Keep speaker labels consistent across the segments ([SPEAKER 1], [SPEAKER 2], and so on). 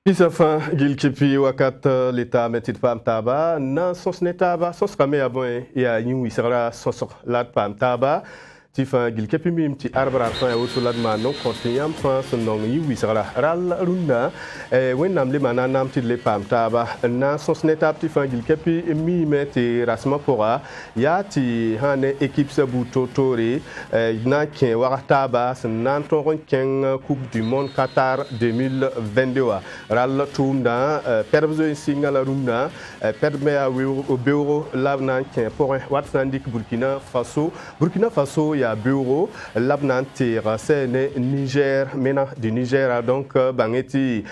[SPEAKER 1] Isafan gilkipi wakat leta metit pam taba na sos netaba sos kame abon ya yin wisara sos lat pam taba tifa gilkipi mim ti arbara fa ya wutu lad ma no kontiyam fa son non yi wisara ral runda wen nam le mana nam ti le pam taba na sos netab tifa gilkipi mi meti rasma pora ya ti hane équipe sabuto tore na ken warataba nan ton ken coupe du monde Qatar 2022 ral tunda perbzo singal runda perme a bureau labnan ken pour watsandik Burkina Faso ya bureau labnan tira sene Niger mena du Niger donc bangeti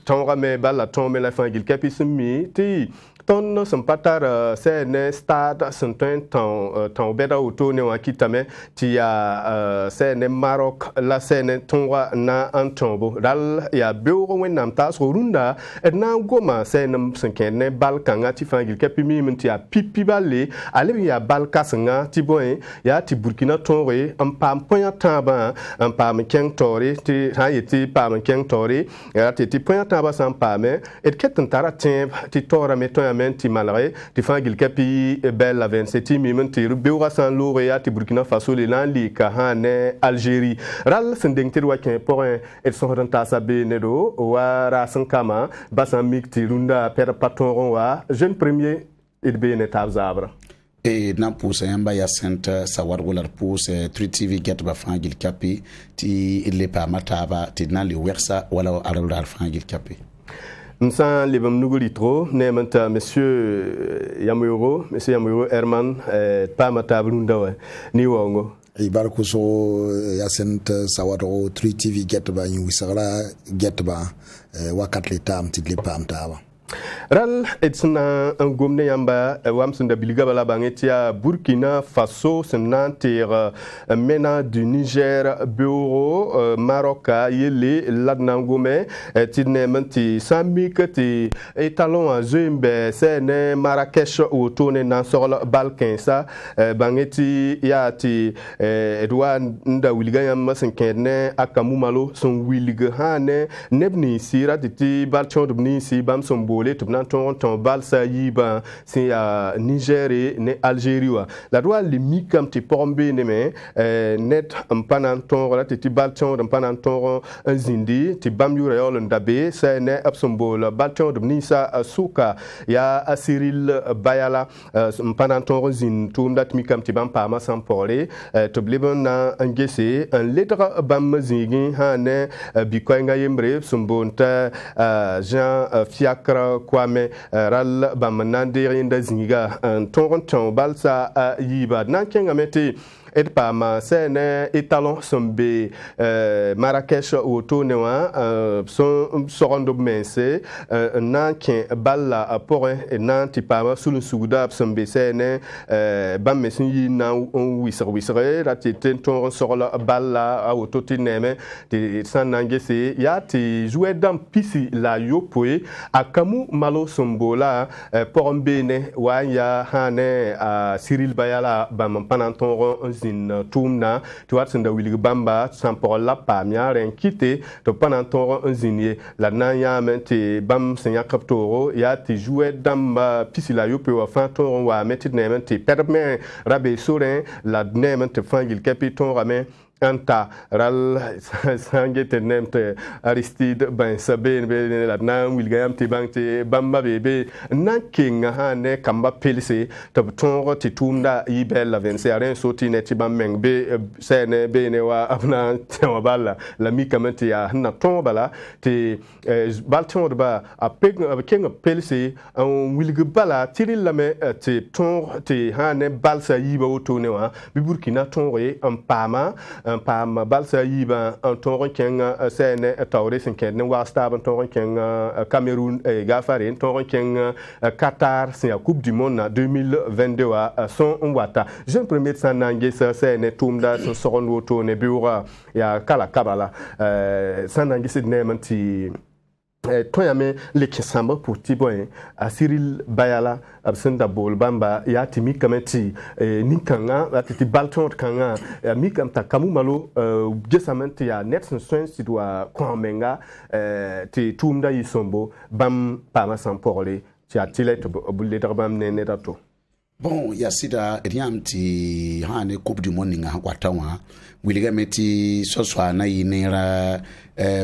[SPEAKER 1] tonga me bala tombe la fin gil kapismi ti ton son patar sene stade son ton beda auto ne wakitame ti ya sene Maroc la sene tonga na antombo dal ya bureau wenam tas runda na goma sene senkene balkanga ti fangil kapimi minti ya pipi balle ale ya balkasanga ti boy ya ti Burkina Tore en pam point tamba en pam ken tore ti hayeti pam ken tore ya ti point tamba sam pame et ketan tara temp ti tora meton ti malare ti fangil kapi belle la 27 minti bureau san lore ya ti Burkina Faso le lan li ka hane Algérie ral sendeng ti wa ken point et son renta sabe nedo wa rasan kama basan mikti runda per patron wa jeune premier il be ne tabzabra
[SPEAKER 2] et na pousse yamba ya senta sawar wolar pousse TV get ba fangil kapi ti le pa mataba ti na li wersa wala aral fangil kapi
[SPEAKER 1] M'san lebam nuguri trop nemanta monsieur Yamouro Herman pa mataba runda wa ni wongo
[SPEAKER 3] ibarku so yasent sawaro 3TV get ba yin wisara get ba wakat le tam ti le pam taba
[SPEAKER 1] ral etsna un gomne yamba wamsunda biliga bala bangetia Burkina Faso senantir mena du Niger bureau Maroc yele ladnangome tinementi samik ti etalon a zembe sene Marrakech autone nan sol balkansa bangeti ya ti edwa nda wiliga yamba senkene akamu malo son wiliga hane nebni sira ti balchon dubni si bam sombo le tubnan ton balsa yiba si Niger ne Algérie wa la droit le mikam ti pombe ne me netmpanan ton relati ti baltonmpanan ton zindi ti bam yura yol ndabe sa ne absombol balton de nisa suka ya Cyril Bayalampanan ton zin tum dat mikam ti bam pa ma sampore to bleben na ngese un letra bam zigi hane bikoy ngayembre sumbonta Jean Fiacre Kwame ral bamnandiri nda zinga ton balsa yiba nankenga meti et pa ma sene etalon sombe Marrakech auto newa son sorondo mense nanken balla pour nan ti pa sulu suguda sombe sene bam mesin yi na wisre la ti ton sorola balla auto ti neme ti sanangese ya ti jouer dans pisi la yopoe akamu malo sombola pour mbene wa ya hane Cyril Bayala bam pananton zin tumna tu wat senda wili bamba sampor la pamia ren kite to pananton zinye la nanya mente bam senya kaptoro ya ti jouer damba pisila yope wa fanton wa metit nemente perme rabe soren la nemente fangil capiton ramen anta ral sangete nemte Aristide ben saben be la nan wilgam te bangte bamba bebe nanking ha ne kamba pelise to ton ti tumda ibel la 21 soti ne ti bameng be sene be ne wa abna tewa bala la mikamenti ya na ton bala ti balton ba a peg king pelise on wilg bala tiril la me ti ton ti ha ne balsa yiba auto ne wa bi Burkina ton re en pama pam balsa yiba en ton ken sene tawre sen ken wa stab en ton ken Cameroun et gafare ton ken Qatar c'est la coupe du monde 2022 à son wata jeune premier sanange sa sene tumda son soron woto ne biura ya kala kabala sanange sidnemanti toyame le kisamba pour tiboyen a Cyril Bayala absenta bol bamba ya timi kameti ni kanga atiti balton kanga mi kam ta kamu malo gesament ya netson soin si doit kwamenga ti tumda yisombo bam pama samporle ti atile to bulle bam ne dato.
[SPEAKER 2] Bon, ya sida riam ti hane coupe du monde nga kwatawa wiliga meti soswa na yinera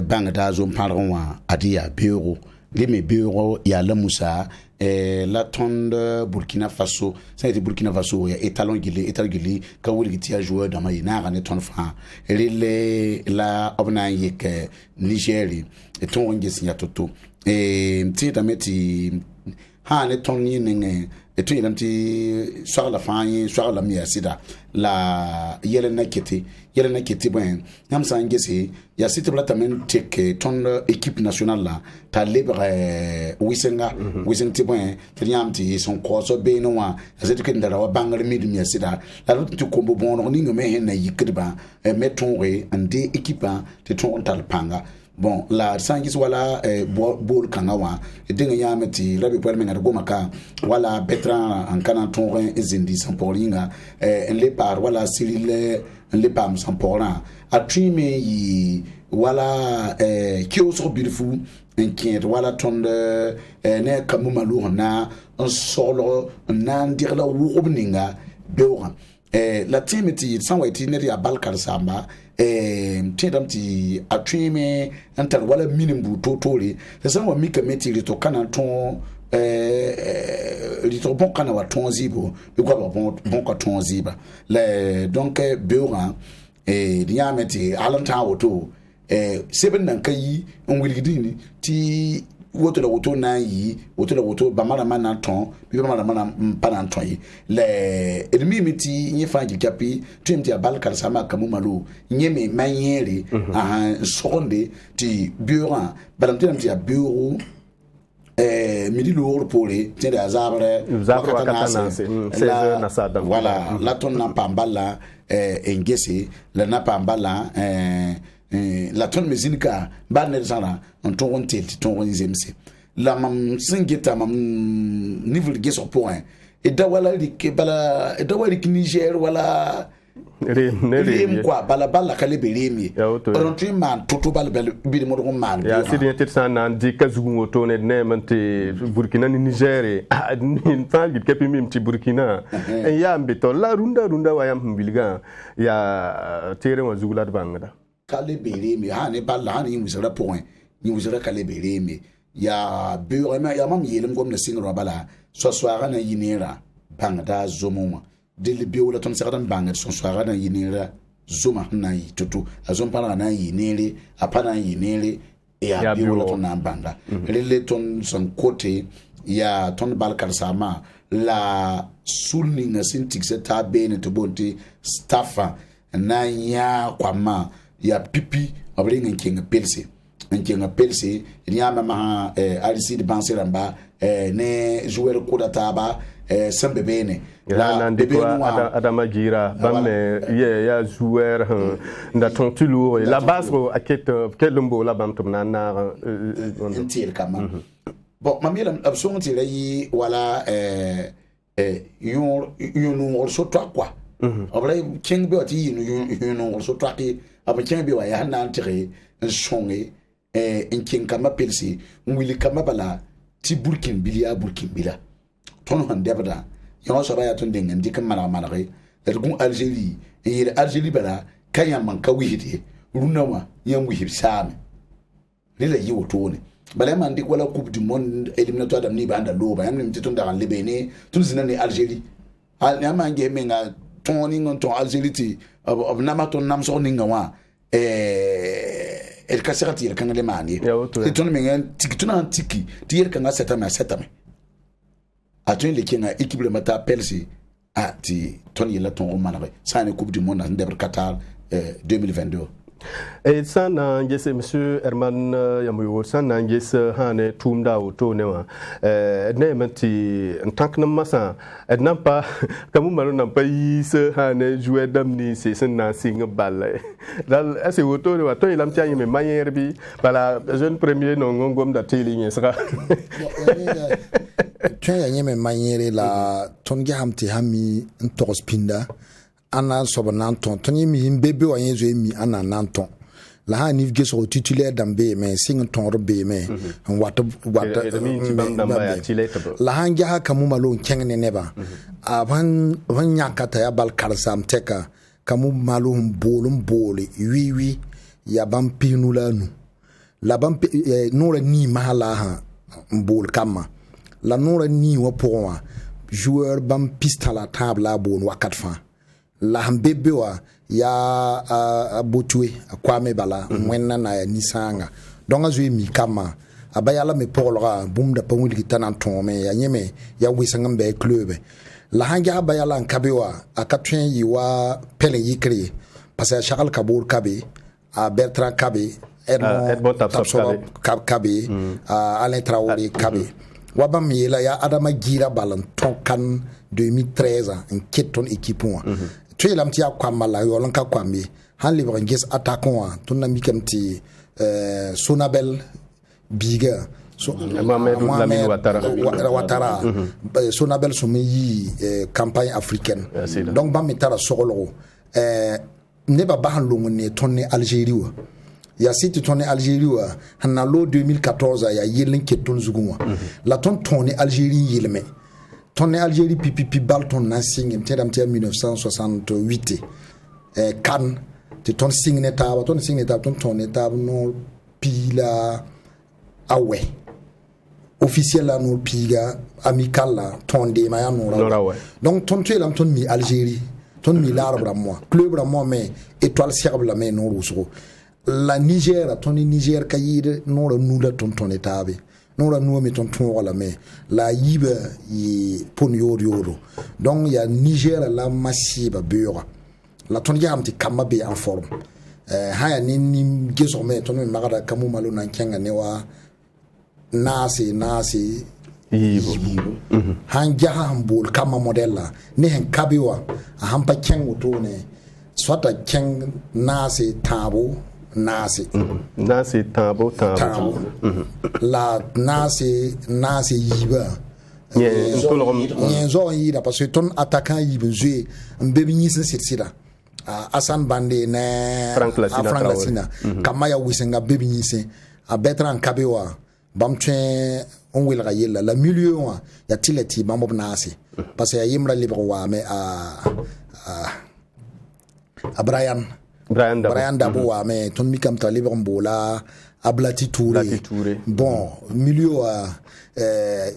[SPEAKER 2] bangda zo parwa adia bureau lime bureau ya la Moussa la tonde Burkina Faso ça été Burkina Faso ya étalon gili ka wili ti joueur dans ma yina ne ton fa la obna yek Nigeria et ton ngi signa toto ti tameti hane ton yinenge et tout il anti soir la fin soir la mi sida la yelena kete bon nam sa ngese ya site platamen tek ton équipe nationale là ta libre wisenga wisenti bon triamti son course be no wa azetu kendara wa bangal mi mi sida la lutu kombo bon no ninga me hen na yikriba meton we ande équipe te ton tal panga. Bon, la sangis wala bol kangawa dinga yameti rabi por menga gomaka wala betra en kana tonren ezindi sampolinga en le par wala Cyril en le pam sampora a trime yi wala kioso beautiful en kient wala tonde ne kamumalu na un solo nan dirla wobninga bewa la timeti sanwaiti ne ya balkar samba tidam ti atwime antal wala minimbu totoli ça wa mika meti to kana ton to bon kana wa ton zibo be quoi bon ka ton ziba le donc beura diameti alanta woto seben nan kai on wilgidini ti woto la woto na yi woto la woto bamara mana ton bi bamara mana pana ton yi le edmi miti nyi fangi kapi tumti abal kal sama kamu malu nyeme manyere sonde ti bureau balamti namti ya bureau midi lour pole tiende azabre
[SPEAKER 1] wakatana 16 na sada
[SPEAKER 2] voilà la ton na pambala engese la na pambala la ton mezinika barner sana on ton tel ton zemse la mam singeta mam niveau geso point et da wala lik bala da wala lik Niger wala rem quoi bala kale beremi on tu man toto bala bi mo man
[SPEAKER 1] ya sidien tet sana di kazugo to ne mante Burkina ni Niger ni tan git kepi mim ti Burkina ya mbito la runda wayam bilga ya tere wa zugula bangada
[SPEAKER 2] kale beremi hani balla hani musara point ni musara kale beremi ya bureau ya mam yelem gom na singro bala so soara na yinera bangada zomoma dele biyo la ton saradan bangat so soara na yinera zoma na yi tutu azom para na yinere apana yinere ya biyo la ton na banga lele ton son côté ya ton balkar sama la sulni na sintik se tabene to bonti staffa na ya kwama ya pipi abring en kinga pelse nyama ma Aristide Banseramba ne joueur ko databa sembe bene
[SPEAKER 1] la bebe adama gira bamme ya joueur nda tontulo la base a kelombo la bam tumna na
[SPEAKER 2] intil kama bon mamela abson tire wala yon also toi quoi abray king be ati yon also toi ki abakeng be wa ya na ntire nsonge king kama pelsi wili kama bala ti Burkina bila ton han debda yon so ba ya ton dingen dikan mana re ergun Algérie bala kanya man ka wihiti runawa yan wihib same lila yi woto ne bala man dik wala coupe du monde éliminatoire dam ni banda loba yam ni ton da lebene tun zina ni Algérie al ya man ge menga ton ni ngon ton Algérie ti ob nama ton nam so ninga wa el kasirati el kangale mani e ton menga tikituna antiki ti el kanga setame atun le kinga équipe le mata pelsi ti ton yela ton manare ça ne coupe du monde en Qatar 2022
[SPEAKER 1] Et ça n'a pas monsieur Herman Yamuyo ça n'a pas hané tumda auto newa ne menti en tant que massa n'a pas comme malo n'a pas ce hané jouer damni c'est n'a sing balle dal est auto de wato il am tianye me manière bi bala jeune premier non ngom da teligne sera
[SPEAKER 3] tu as me manière la ton gahamti hami ntos pinda ana sobananton toni mi bébé wa yezo mi ana nanton la ha ni geso titulaire dambe mais sing ton be mais wata la ha nja kamu malo kengene neba avan nyakata ya bal karsam teka kamu malo bolum bole wiwi ya bam pinulanu la bam nora ni mahala ha bol kama la nora ni wa pour joueur bam piste à la table à bon wakat fa la hambebe wa ya botwe kwame bala mwenna na ya nisanga donc azwe mi kama abayala me polra bum da pamuli kitana tome ya nyeme ya wisanga mbe club la hanga abayala nkabewa akatwen yiwa pele yikri parce que Charles Kabour Kabe a Bertrand Kabe Edmond Tapsoba Kabe Alain Traoré Kabe wabam yela ya Adama Gira balan tonkan 2013 en keton équipe tu es l'amtia kwamba la yolanka kwambi han libre nges attaquant tunna mikamti Sonabel Biga
[SPEAKER 1] Mohamed Lamine
[SPEAKER 3] Ouattara Sonabel someyi campagne africaine donc ba metara sogolo ne ba ban longone tonne Algérie wa ya siti tonne Algérie wa hanna lo 2014 ya yelen keton zugunwa la tonne Algérie yelme tonne Algérie pipi Balton Nassing en 1968 Cannes ton signe taba ton taba no pila awe officiel la no piga amical la ton de maya no donc ton tu ton mi Algérie ton mi l'arbre moi club la moi mais étoile serbe la mais no rousseau la Niger ton Niger kayide no la nous la ton tabe non la nous mettons tout la mais la yiba yi pon yoro donc il y a Niger la massive beura la ton yamti kamabe en forme haya ni geso me ton magada kamu malo na kenga newa nasi yibo hanja hambul kama modella ne hen kabiwa hampa kengo to ne swata keng nasi tabo nasi
[SPEAKER 1] tabo
[SPEAKER 3] la nasi yiba nyenzo yida parce que ton attaquant yiba jouer mbebi nyisa sitsira Hassan Bande ne
[SPEAKER 1] Frank Lassina
[SPEAKER 3] Kamaya wisenga bebi nyise a Bertrand Kabewa bamtwe on wil rayela la milieu wa ya tileti bambo nasi parce que ya yimra libre wa mais a Brian Dabo wa mais ton mikam ta libre mbola Ablati Touré bon milieu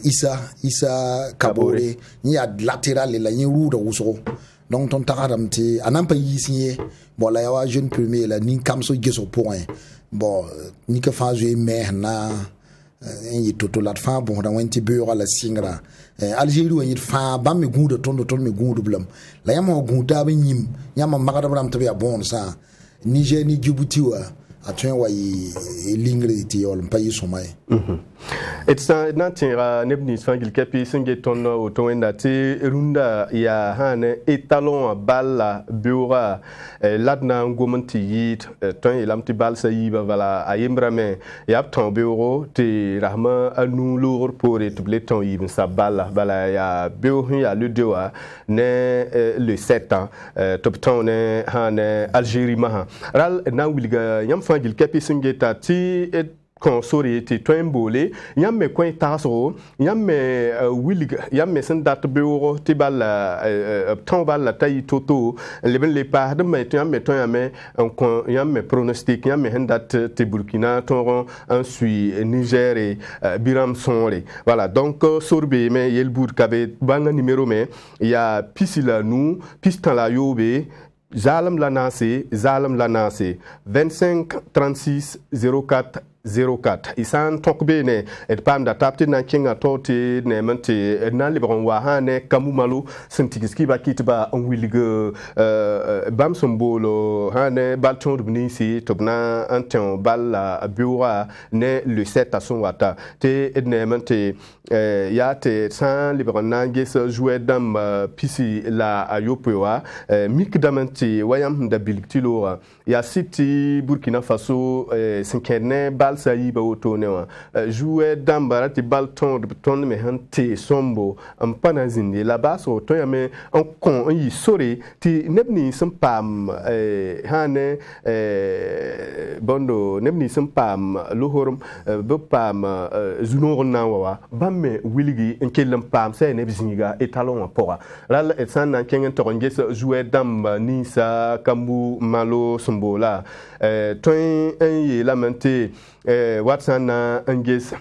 [SPEAKER 3] Issa Kabore ni a latéral la ni roue rousseau donc ton taramti anam pa yisié bon la yawa jeune premier la ni kam so gesso point bon ni ka fa jouer mais na en toto la fa bon da wenti beura la singra Algérie woni fa ba me gundo ton me gundo blam la yama gunda ba nyim nyama magada bram tabe bon ça Niger ni Djibouti wa atwen wa lingre ti yol payi somay
[SPEAKER 1] et ça natira nebni fangil kapi singe ton otonda ti runda ya hane etalon balla beura ladna ngomanti yit ton lamti bal sayiba vala ayimbrame yap ton beuro ti rahma anu lour pour et bleton yibn sa balla ya beuru ya le dewa ne le 7 ans top ton ne hane Algérie maha ral na wilga yam fangil kapi singe ta ti consori ti toembole yamme coin taso yamme wilg yamme sendat beuro ti bal ton bal tayi toto leben le pas de mais yamme ton yamme pronostic yamme hendat ti Burkina ton ensuite Niger et Biram Sonre voilà donc sorbe mais yelbour kabe banga numéro mais il y a pisila nous pistan la yobe Zalam la nase 25 36 04 04 isan tokbene et pam da tapti na kinga toti ne menti na libron wa hane kamumalu sintikiski ba kitba on wilge bam sombolo hane balton dubnisi tobna anton balla biura ne le 7 à son wata te ne menti ya te san libron na ges jouer dam pisi la ayopewa mik damanti wayam da bilktilo ya city Burkina Faso sinkene bal sayi ba woto ne wa jouer dambara ti bal ton me hante sombo am pana zindi la baso to ya me on kon yi sore ti nebni sampam hane bondo nebni sampam lohorum be pam zunor na wa bamme wiligi en kelam pam sai ne bizinga etalon pora la etsan na kengen to nges jouer dam ni sa kambu malo sombola toin en lamenté Watson Angis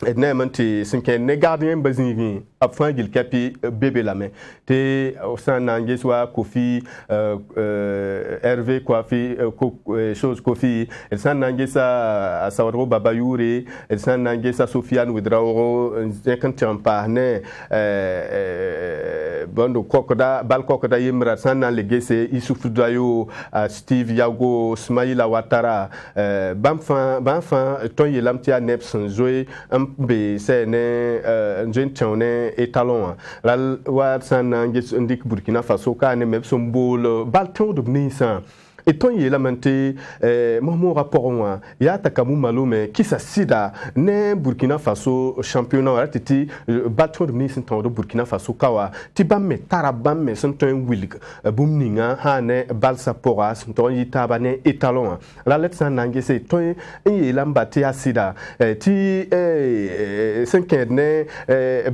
[SPEAKER 1] et Nemanti Sinken ne gardien bazini afin qu'il capi bébé la main te au sein d'Angis wa Kofi Hervé Kofi chose Kofi et sein d'Angis à Sawadro Babayouri et sein d'Angis à Sofiane Widraoro un parne bondo kokoda bal kokoda yimra sana legese Issoufou Dayo Steve Yago Smaïla Ouattara banfa ton yelamtia nepson zoe be sene njentone etalon la Watson ndik Burkina Faso ka ne mepson bol balton de nisa et ton y lamenté mon rapport moi ya takamu malume qui sa sida ne Burkina Faso championnat ratiti balton de nisa ton de Burkina Faso kawa ti bamme tarabam me sonton wilg bumninga hane balsa poras ton y tabane etalon la letsa nangese ton y lambate ya sida ti senkene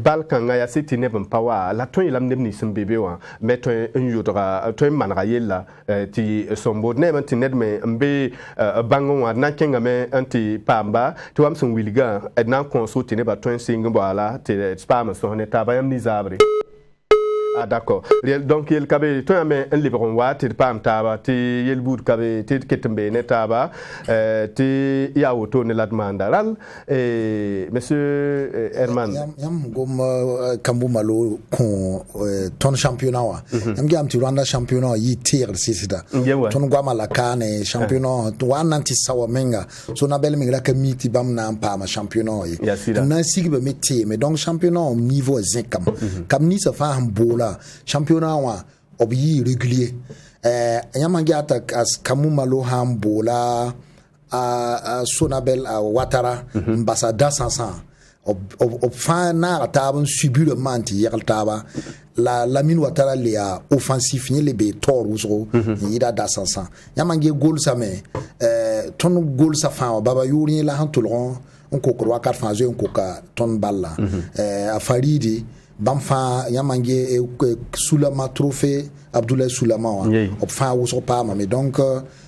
[SPEAKER 1] balkanga ya siti ne bampawa la ton y lamne ni bébé wa meton yodra ton manrayela ti sombo ne manti ned me mbe bangon wa na kenga me anti pamba to am son wilga na consulter ne ba ton sing bala te spam so ne tabayam ni zabre. Ah d'accord. Donc il cabe toi mais un libron wa te pam taba te yel bout cabe te ketembe ne taba te ya auto ne la demande ral monsieur Herman
[SPEAKER 3] yam gom kambu malo kon ton championnat wa yam gam ti Rwanda championnat yi tir sisida ton gwama la kane championnat wa nanti sawa menga so na bel menga ka miti bam na pa ma championnat yi na sigbe métier mais donc championnat au niveau zinkam kam ni sa fa bola championnat wa obi régulier yamangata as kamumalo hambola a Sonabel a Ouattara ambassadeur sansan ob fa na taban subir le manti yaltaba la mine Ouattara les offensif ni les be tor usro yida da sansan yamange goal sa me ton goal sa fa baba yuri la hantulron on ko 4 fa on ko ka ton balla a faridi bamfa yamange Soulama trophée Abdoulaye Soulama op fa wuso pa mais donc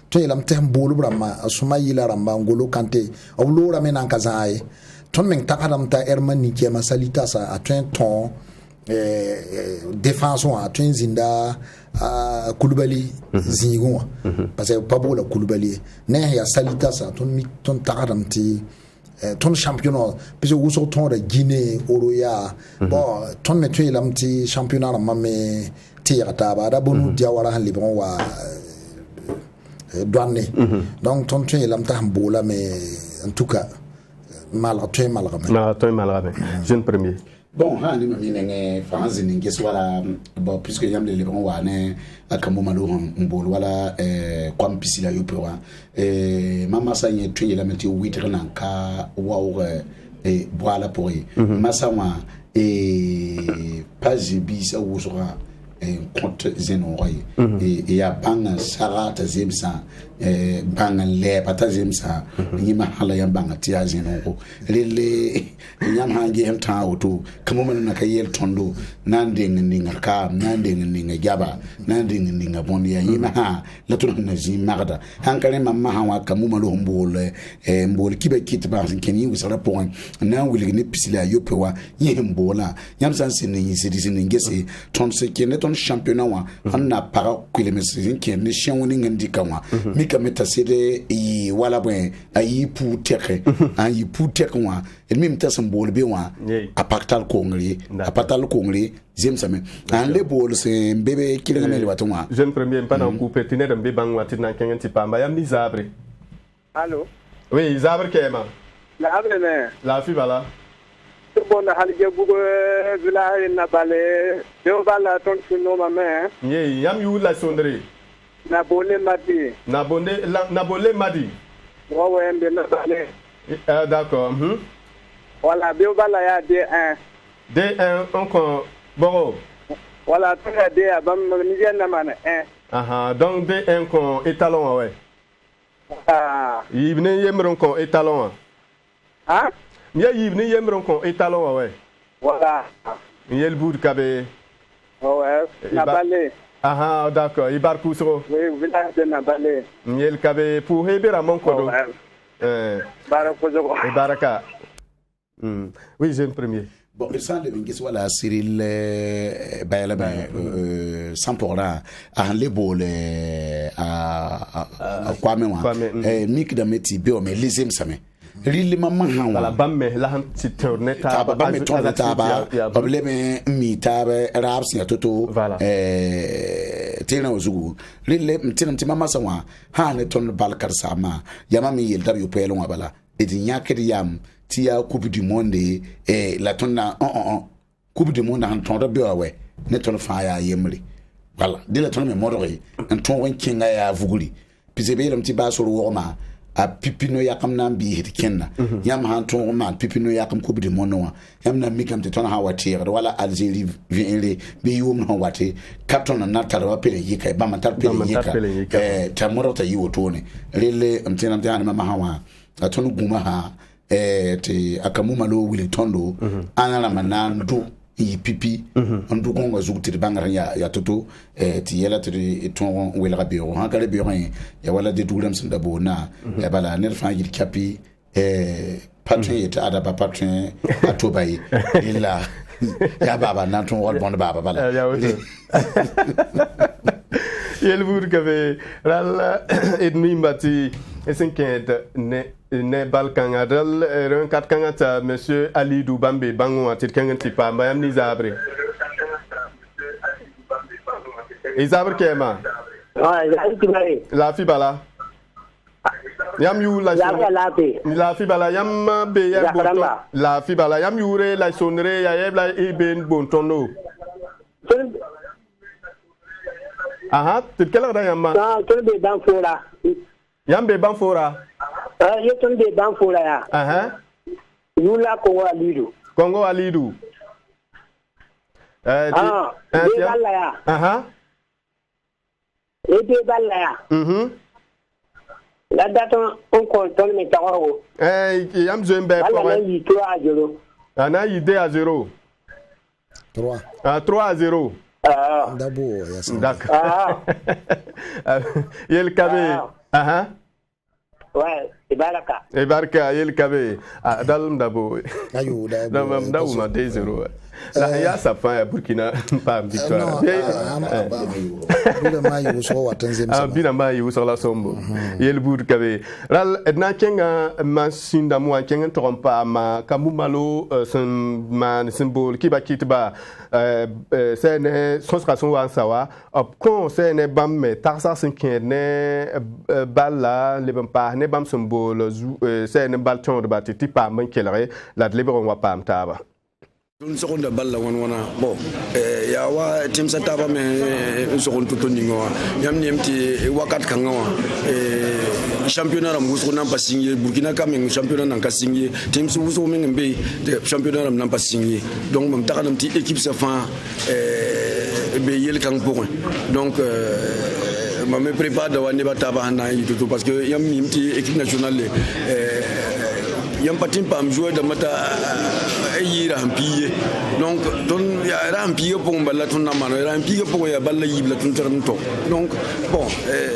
[SPEAKER 3] to yelam tem bolu brama asuma yila ramba ngolo kante oblo rame nan kazai ton men takadam ta Herman ke masalita sa a ton défense a ton zinda Koulibaly zingo parce que pas beau la Koulibaly ne ya salita sa ton takadam ti ton championnat parce que wuso ton de Guinée Oroya bon ton me tu yelam ti championnat la mame tira taba da bonu diawara han libron wa douane donc ton train lamta hambola mais en tout cas malgré
[SPEAKER 1] jeune premier
[SPEAKER 2] bon ha ni mami nenge France ni nges wala bon puisque yam le libron wa ne akamu malo mbolo wala kwam pisila yopewa mama sa nye tu yela meti witre nan ka wa voilà pour masa wa page bisa wusura compte zenoy et ya banga sarata zemsa banga le pata zemsa ni mahala ya banga tia zeno lele nyam hangi hem ta auto kamo man na kayel tondo nande ninga ka nande ninga jaba nande ninga bondi ya yima ha la to na zi magda hankale mamma hawa kamo malo mbole mbole kibe kitba keni wisara point na wili ne pisila yopewa yembola nyam san sin ni sidi sin ngese ton se kene ton ton championnat wa anna para kilometre qui ne chawni ngandi kanwa mi kameta sede yi wala bwen ayi pu teke ayi pu teke wa et mi mta sambol be wa apatal kongri zem same an le bol se bebe kilinga mele watwa
[SPEAKER 1] jeune premier pas dans couper tiner de bang watit na kengen ti pamba yam ni zabre.
[SPEAKER 4] Allô?
[SPEAKER 1] Oui, zabre kema.
[SPEAKER 4] La abre ne.
[SPEAKER 1] La fi bala.
[SPEAKER 4] Bon halje bugo village na balé. Yo bala ton suno mame.
[SPEAKER 1] Ye yam yu la sondre.
[SPEAKER 4] Na bolé madi.
[SPEAKER 1] Na bolé madi.
[SPEAKER 4] Ouais mbe na balé.
[SPEAKER 1] D'accord.
[SPEAKER 4] Voilà, bio bala ya D1.
[SPEAKER 1] D1 encore bon.
[SPEAKER 4] Voilà, tout la D abam Niger na man 1.
[SPEAKER 1] Donc D1 kon étalon ouais. Yibne yemron kon étalon.
[SPEAKER 4] Hein?
[SPEAKER 1] Yibne yemron kon étalon ouais.
[SPEAKER 4] Voilà.
[SPEAKER 1] Yel bout kabe.
[SPEAKER 4] Ouais, na balé.
[SPEAKER 1] D'accord, Ibar Kousro.
[SPEAKER 4] Oui, village de Nabalé.
[SPEAKER 1] Yel kabe pour hebera mon kodo. Baraka. Oui, j'ai le premier.
[SPEAKER 2] Bon, il semble que soit la Cyril Bayala Sampora à l'ébole à Kwame Mik da Meti Bio, mais les Same. Really, maman,
[SPEAKER 1] la bamme, la petite tournette,
[SPEAKER 2] taba, problème, mi tabe, raps, ya toto, tena ozugu. Really, mama sawa, han ton balkar sama, yamami yel tabi upelo wabala, et nyakeri yam. Tia coupe du monde la tonna coupe du monde en ton de ouais ne ton fa ya yemri voilà de la ton me modori en ton wen kinga ya vuguli puis be lam ti ba so woma a pipino ya kam nan bi hit kenna yam han ton ma pipino ya kam coupe du monde wa yam na mi kam te ton ha wati wala Algérie vienre bi yum no wati carton na tar wa pele yika ba man tar pele yika tamorota yi wotone rele amtena mtana mama hawa a ton guma ha te akamuma lo wili tondo anala manando yi pipi andu kongo zukti bangara ya toto ti yela ti ton wela rabio ha kale bio ya wala de dulam sanda bona ya bala ner fa yi kapi patron yeta ada ba patron atobai illa ya baba na ton wal bon baba bala
[SPEAKER 1] yel bur kabe ral edmi mbati esenket ne balkan adal ren kat kangata monsieur Ali Doubambe bango atit kangen tipa mbayam ni zabre izabre kema la fi bala yam yu la fi bala yam be ya bonton la fi bala yam yure la sonre ya yebla iben bontono tit kala da yamma
[SPEAKER 4] Ton be ban fora.
[SPEAKER 1] Yambe ban fora.
[SPEAKER 4] Ye ton be ban fora ya. Yula Kongo Alidu.
[SPEAKER 1] Kongo Alidu.
[SPEAKER 4] Be balla ya. Be balla ya. La date on contrôle mes tawo.
[SPEAKER 1] Yam zembe
[SPEAKER 4] pour. Ala yi 3-0.
[SPEAKER 1] Ana yi 2-0.
[SPEAKER 3] 3.
[SPEAKER 1] 3-0.
[SPEAKER 3] D'abord,
[SPEAKER 1] d'accord. Yel kabe.
[SPEAKER 4] Ouais,
[SPEAKER 1] Ibaraka yel kabe. Dalum dabo.
[SPEAKER 3] Ayo da.
[SPEAKER 1] Nam dawu ma 2-0. La ya sapa ya Burkina pas victoire. Bina ma yu so la sombo. Yel bur kabe. Ral edna kenga masinda mo kenga trompa ma kamumalo man symbole ki ba kitba sene sonsration wa sawa op kon sene bam me tarsa sinkene balla lebam pa ne bam symbole sene balton de batiti pa man kelere la lebron wa pam taba
[SPEAKER 5] une seconde balle wana bon ya wa tim sa taba me une seconde tout ningo yam nemti wakat kanga wa championnat ram gusu nan pas signé Burkina Faso championnat nan ka signé tim su wuso men mbe championnat ram nan pas signé donc mam taka nam ti équipe sa fa be yel kan pour donc ma me prépare de wani bataba na tout parce que yam nimti équipe nationale yam patin pam joueur de mata yira hampiye donc don ya hampiye pour balla ton namano ya hampiye pour ya balla yibla ton termto donc bon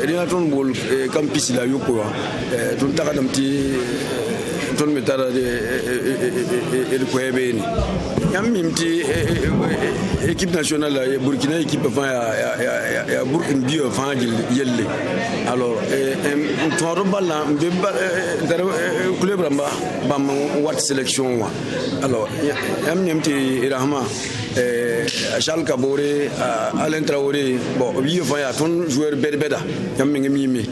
[SPEAKER 5] rina ton bol campus la yoko ton taka damti ton metara de Kwebeni yam mimti équipe nationale Burkina équipe enfin ya Burkina bio enfin yelle alors un toro balla club ramba bam wat sélection alors yam mimti Rahma Charles Kabore Alain Traoré bon oui enfin ya ton joueur berbeda yam ngemi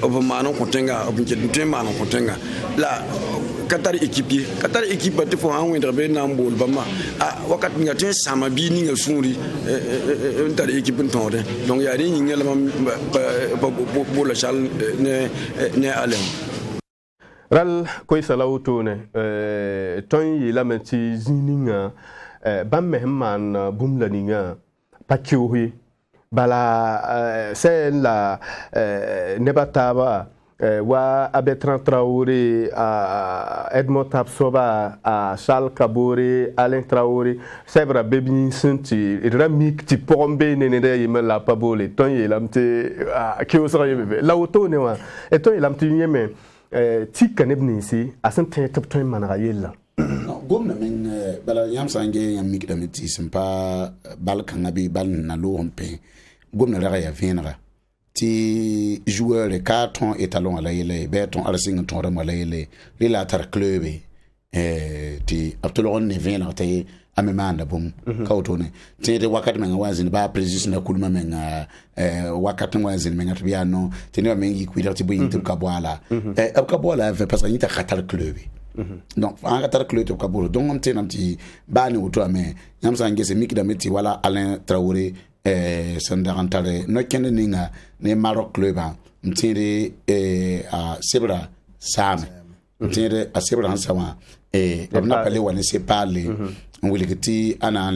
[SPEAKER 5] obamano kontenga obintema no kontenga la Qatar équipier Qatar équipe te fo han wendra be na mbol bama wakat nga te sama bi ni nga suri ntar équipe tonde donc ya ri ngel ma bo la chal ne Alain
[SPEAKER 1] ral koy salawto ne ton yi la meti zininga bam mehman bumla ninga pakiwi bala c'est la nebataba wa Bertrand Traoré à Edmond Tapsoba à Charles Kabore Alain Traoré c'est vrai bébé senti ramik ti pombe nene yema la pabole ton yelamte ki osra bébé la auto ne wa et ton yelamte yeme ti kanebni si asante tapton manara yella
[SPEAKER 2] gomna men bala yam sange yam mik dameti simpa bal kanabi bal na lo hompe gomna la ya venra ti joueur le carton étalon ala yele beton ala sing ton rama la yele la tar club ti aptolon ne venra tay amemanda bum kawtone ti de wakat men wazin ba président kulma men wakat wazin men atbiano ti ne men yikwida ti boyin ti kabwala kabwala fait parce que ta khatar club donc en Qatar club to kaburo donc on tient un petit bani auto mais yam sa ngese miki da meti wala Alain Traoré sandarantale no kende ninga ne Maroc club a mtire a Sebra Sam mtire a Sebra Sama on appelé wane se parler on voulait que ti ana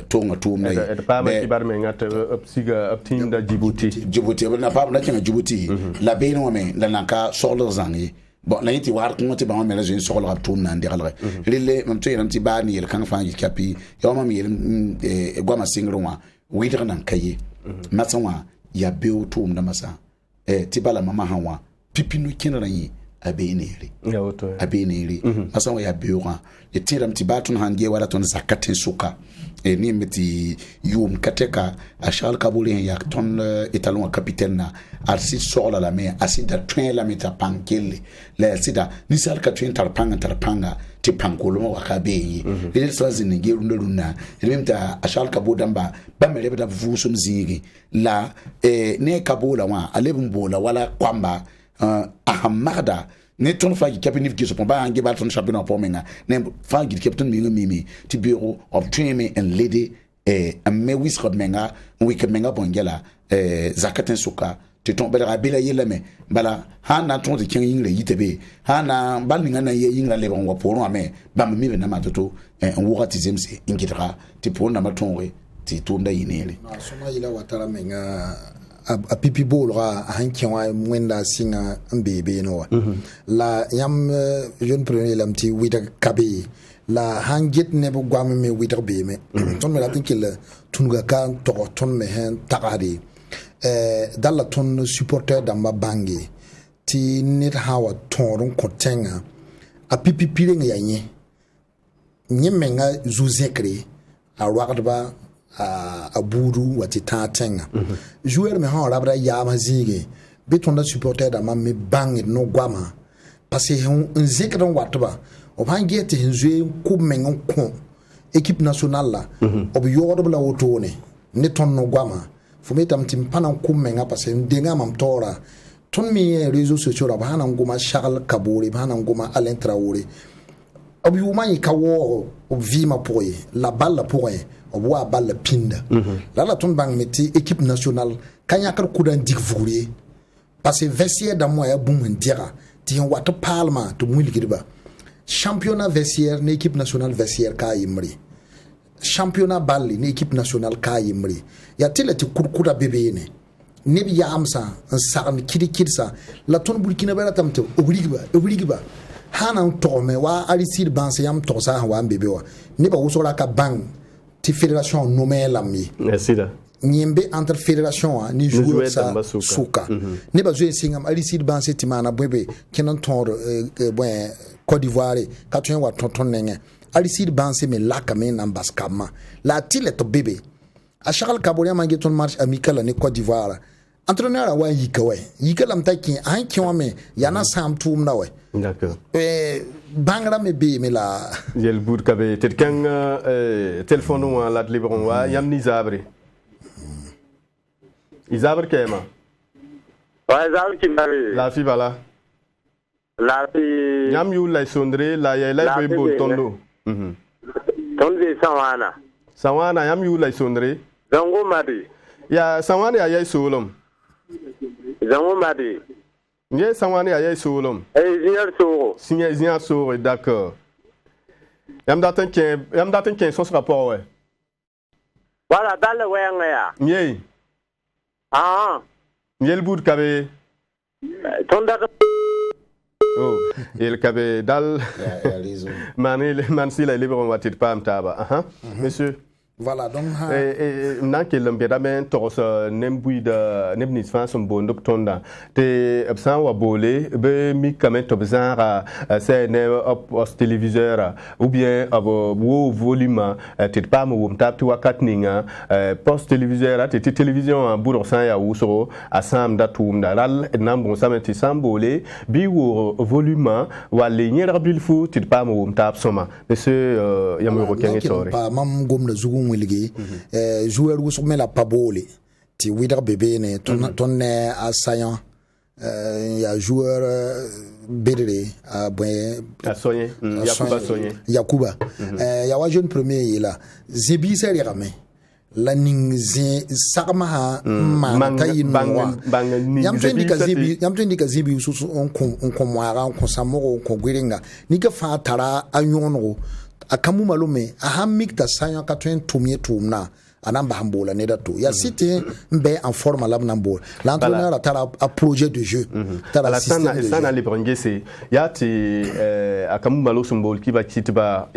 [SPEAKER 2] tonga tumna
[SPEAKER 1] pa ma kibar me ngata siga aptinda Djibouti
[SPEAKER 2] na pa na kenga Djibouti la beno me la nanka solo zangi bon la yiti war ko ba ma la solo rap tumna ndigalre lille mam to yaram ti bani yel kan fa kapi yo mam yel gwa ma singronwa widra nan kaye matsanwa ya beo tumna masa ti bala mama hanwa pipinu kinran abeneri abeneri masanwa ya beo e tiram ti batun hange wala ton zakatin suka ni meti yum kateka a Charles Kabore ya ton étalon capitaine na arsi sola la me asida train la meta pankele la sida ni sal ka train tarpanga ti pankolo mo wakabe ile sazi ni geru nduna ile meta a Charles Kabore damba ba mele beta vuso mzigi la ne Kabola wa alebumbola wala kwamba ahamada ne ton fa ki kapini ki so ba hange ba ton champion pour menga ne fa ki captain mimi ti bureau of training and lady me wis rod menga we menga bongela zakatin suka ti ton bela bela yele me bala hana ton ti kin yingle yitebe hana bal ninga na yingle le bon wa pour ame ba mi na matoto en wati zemse ingitra ti pour na matonwe ti tumda yinele
[SPEAKER 3] soma ila watara menga a pipi bolra hankiwa mwenda singa mbebe no la yam jeune premier lamti wita kabe la hangit ne bo gwam me wita be me ton me la tinkil tunga kan to ton me hen takari dalla ton supporter damba bangi ti nit hawa ton kontenga a pipi pirenga yanye nyemenga zuzekre a wakadba a buru wati tatenga joueur me ha rabra ya mazige betonda supporter da me bang no gwama parce que on zekran watba o bangete hinzwe ku mengon ko équipe nationale la o bi yodo la wotone ne ton no gwama fo metam tim panan ku menga parce que ndenga mam tora ton mi réseaux sociaux ba hanan goma Charles Kabore ba hanan goma Alain Traoré o bi umani kawo o vima poye la balle poye o wa balle pinda la ton bang meti équipe nationale kanya kar kudan dik vourie parce que vestiaire da moya bum ndira ti wat parlement to muligirba championnat vestiaire ne équipe nationale vestiaire ka yimri championnat balle ne équipe nationale ka yimri ya tilati kurkuda bebe ne bi ya amsa en sarn kidikidsa la ton Burkina Faso tamte obrigba hanan to me wa alisir banse yam to sa wa bebe wa ne ba wusora ka bang ti fédération nommé l'ami nyembe entre fédération ni joueur sa souka ne ba jouer singam ali sid ban setimana bebe kenan tor bon Côte d'Ivoire ka tun wa tonton nenge ali sid ban se me la kamen ambaskama la tile to bebe a chaque Camerounais mangi ton match amical en Côte d'Ivoire entraîneur wa yika lam taki an ki wa me yana sam tum na we
[SPEAKER 1] d'accord
[SPEAKER 3] bangra me be me la
[SPEAKER 1] yel bout kabe tetkan téléphone wa la libron wa yamni zabre Isabre Kema.
[SPEAKER 4] Ouais, Isabre Kibari.
[SPEAKER 1] La fille voilà.
[SPEAKER 4] La fille.
[SPEAKER 1] Yam you la sondre la ya la bebo tondo.
[SPEAKER 4] Tondo Sawana.
[SPEAKER 1] Sawana yam you la sondre.
[SPEAKER 4] Zango Madi.
[SPEAKER 1] Ya Sawana ya solom.
[SPEAKER 4] Zango Madi.
[SPEAKER 1] Ye Sawana ya solom.
[SPEAKER 4] Zignal Soro.
[SPEAKER 1] Zignal Soro, d'accord. Yam daten ken son rapport ouais.
[SPEAKER 4] Voilà, dans le wayanga ya.
[SPEAKER 1] Ye.
[SPEAKER 4] Ah.
[SPEAKER 1] Yel bout kabe.
[SPEAKER 4] Tonda.
[SPEAKER 1] Oh, yel kabe dal. Man si la libéron watit pam taba. Monsieur.
[SPEAKER 3] Voilà, donc
[SPEAKER 1] nan ke lambeda men toros nembui da nebnis fan som bon tonda te absan wa bolé be mi kamen to bizarre c'est ne op téléviseur ou bien abo wo volume te pas mo tap tu wakat ninga post téléviseur te télévision en bourg san ya wuso asam da tum da ral nan bon sam te sambolé bi wo volume wa ligne rabil fu te pas mo tap soma monsieur yamuro kengi sore
[SPEAKER 3] pa mam gom na zugu wiligi joueur où sommet la pabole ti widar bébé ne ton ne assaillant ya joueur bedere a ben
[SPEAKER 1] a soigné
[SPEAKER 3] Yakuba ya wa jeune premier il là zebi seri ramé la ningzi sakma ma tayin wa yam twendi ka zebi su on mwara on samoro on gwiringa ni ka fa tara anyono akamu malume ahamik ta sanya ka twen tumye tumna anamba hambola ne dato ya cité mbe en forme la nambola l'entraîneur a tara a projet de jeu
[SPEAKER 1] tara la sana le brangese ya ti akamu malo symbole ki ba kitba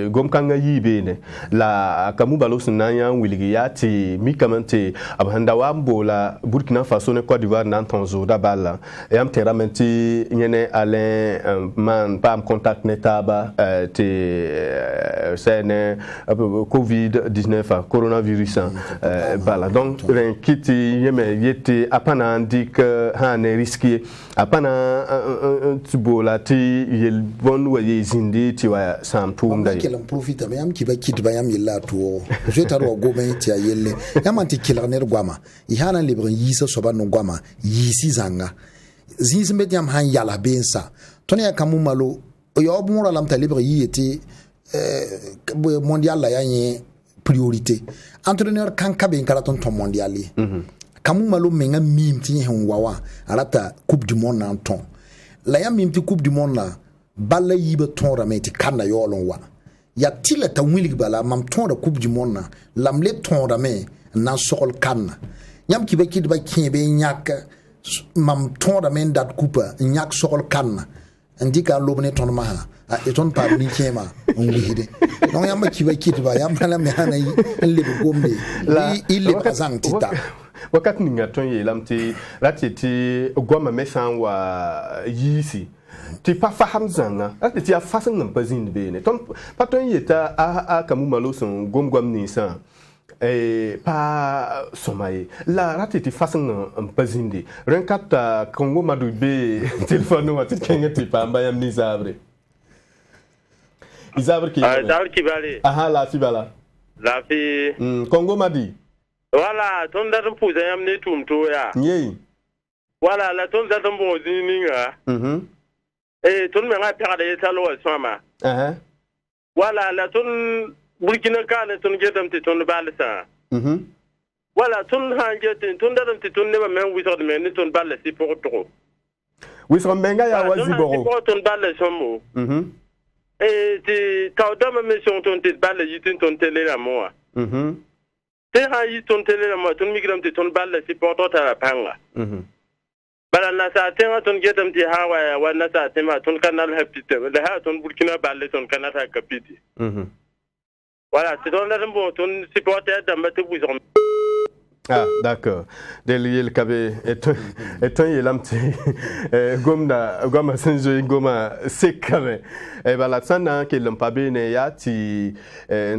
[SPEAKER 1] gom kanga yibe ne la akamu malo sunanya wiligi ya ti mi kamante abhanda wa mbola Burkina Faso ne Côte d'Ivoire nan tonzo da bala yam teramenti nyene Alain man pam contact netaba ti c'est Covid-19 coronavirus bala donc ren kiti yeme yete apana ndik hane risqué apana tubola ti yel bon waye zindi ti wa sam tumda
[SPEAKER 3] yi kelam profita me am kiba kitba yam yilla to je taro go men ti ayelle yam anti kilarner gwama I hana libren yisa soba no gwama yisi zanga zis met yam han yala bensa toni akamu malo yo bumura lam talibre yiti mondial la yanye priorité entraîneur kan kabe karaton ton mondial kamu malo menga mim ti hen wawa arata coupe du monde en ton la ya mim ti coupe du monde na balla yiba ton rameti kana yolon wa ya tila ta wilig bala mam ton da coupe du monde na lam le ton rame na sokol kan nyam ki be kid ba kebe nyak mam ton rame dat coupe nyak sokol kan ndika lobne ton ma et ton pa ni kema ngihide non yamba ki ba kid ba yamba la me hana le gombe il le présent tita
[SPEAKER 1] wakat ninga ton ye lamti ratiti goma mesan wa yisi ti pa faham zanga ratiti a fasan nan pazin bene ton paton yeta a kamu malo son gomgom ni san pa somaye la ratiti fasan nan pazin di renkata kongo madu be telephone wa tikengeti pa mbayam ni zabre Isabre qui
[SPEAKER 4] bali.
[SPEAKER 1] Aha la fi bala.
[SPEAKER 4] La fi.
[SPEAKER 1] Congo madi.
[SPEAKER 4] Voilà, ton datum pouza yam ne tum to ya.
[SPEAKER 1] Yey.
[SPEAKER 4] Voilà, la ton datum bo zininga. Ton me nga pera de talo sama. Voilà, la ton Burkina Kane ton gedam ti ton balsa. Voilà, ton hanjete ton datum ti ton ne men wisor de men ton balle si pour trop.
[SPEAKER 1] Wisor menga ya waziboro.
[SPEAKER 4] Pour ton balle somo. Ti kaudama mission ton ti balle yitin ton télé la moi. Te ha yi ton télé la moi ton migram ti ton balle si porto ta panga. Bala na sa tenga ton gedam ti hawa wa na sa tema ton canal hapite le ha ton Burkina balle ton canal ha kapiti. Voilà, c'est ton la bon ton supporter da mate bouson.
[SPEAKER 1] Ah, d'accord. Deli le kabe eton yelamti gomna senjo goma sekame e bala sana ke lampabe ne yati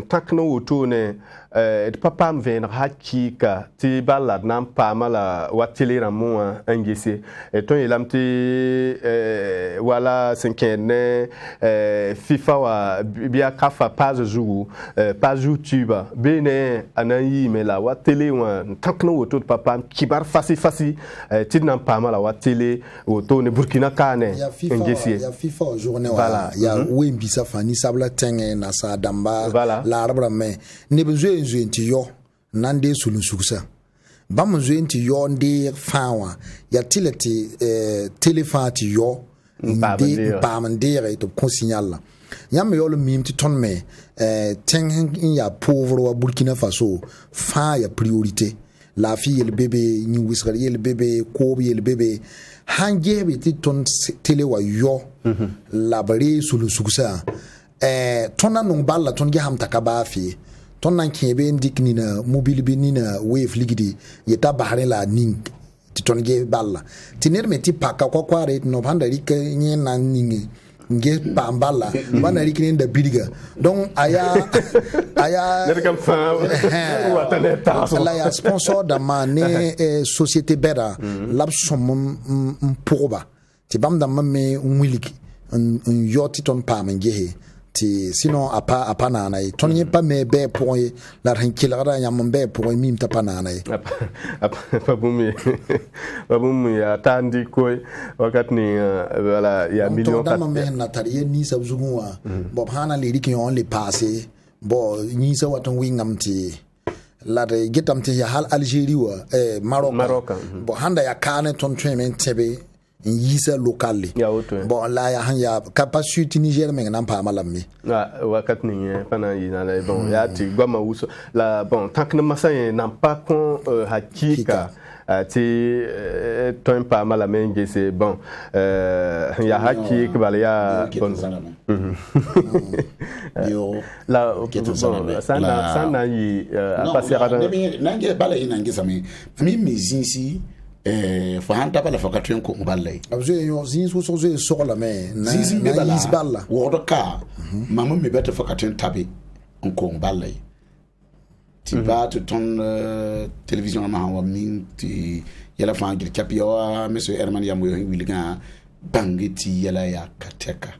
[SPEAKER 1] takno woto ne et papa mven hakika ti balad nam pa mala watili ramoa angese eton yelamti wala senkene FIFA wa bia kafa page jour page YouTube bene anayi me la watili wa takno woto papa kibar fasi tidna pa mala watili woto ne Burkina Kane angese
[SPEAKER 3] ya FIFA journée wala ya wembisa fani sabla tenge na sa damba la arbra me ne besoin ti yo nande sulun suksa bam ti yo ndi fawa ya tileti telefa ti yo ndi bam ndere to consignal yam yo le mim ti ton me teng ya pauvre wa Burkina Faso fa ya priorité la fille le bébé ni wisrael le bébé ko le bébé hange be ti ton tele wa yo la bari sulun suksa tonna non balla ton ge ham takaba fi ton nan kebe ndik ni na mobile bi ni na wave ligidi yeta bahare la ning ti ton ge balla ti ner me ti paka kwa kware no banda rike nyi na ningi nge pambala bana rike ni da bidiga donc aya
[SPEAKER 1] ner kam fa watane ta
[SPEAKER 3] la ya sponsor da mane société bera lab som pourba ti bam da me nwiliki un yoti ton pa mengehe ti sinon apa nana ton ye pas me be pour la rankilera ya mon be pour mim ta pa nana
[SPEAKER 1] pa bumi ya tandi koy wakat ni wala ya million
[SPEAKER 3] ta me na tariye ni sabzugwa bo hana le ri ki on le passé bo ni sa waton wingam ti la de getam ti ya hal Algérie wa Maroc bo handa ya kane ton tremen tebe yisa locally bon la ya han ya capacité Niger men nan pa malami
[SPEAKER 1] wakat ni pana yina la bon ya ti goma wuso la bon tant que masan nan pas kon hakika ti ton pa malami ngese bon ya hakika bala ya bon la bon sana yi passer à
[SPEAKER 2] nange bala ina ngesa mi mizinsi fa hanta bala fakatuen ko balay
[SPEAKER 3] abje yo zin so la me na
[SPEAKER 2] bala wodo ka mamu me beta fakatuen tabi ko balay ti ba to ton télévision ma wa min ti yala fa ngir kapia wa monsieur Herman Yambo yo wiliga bangeti yala ya kateka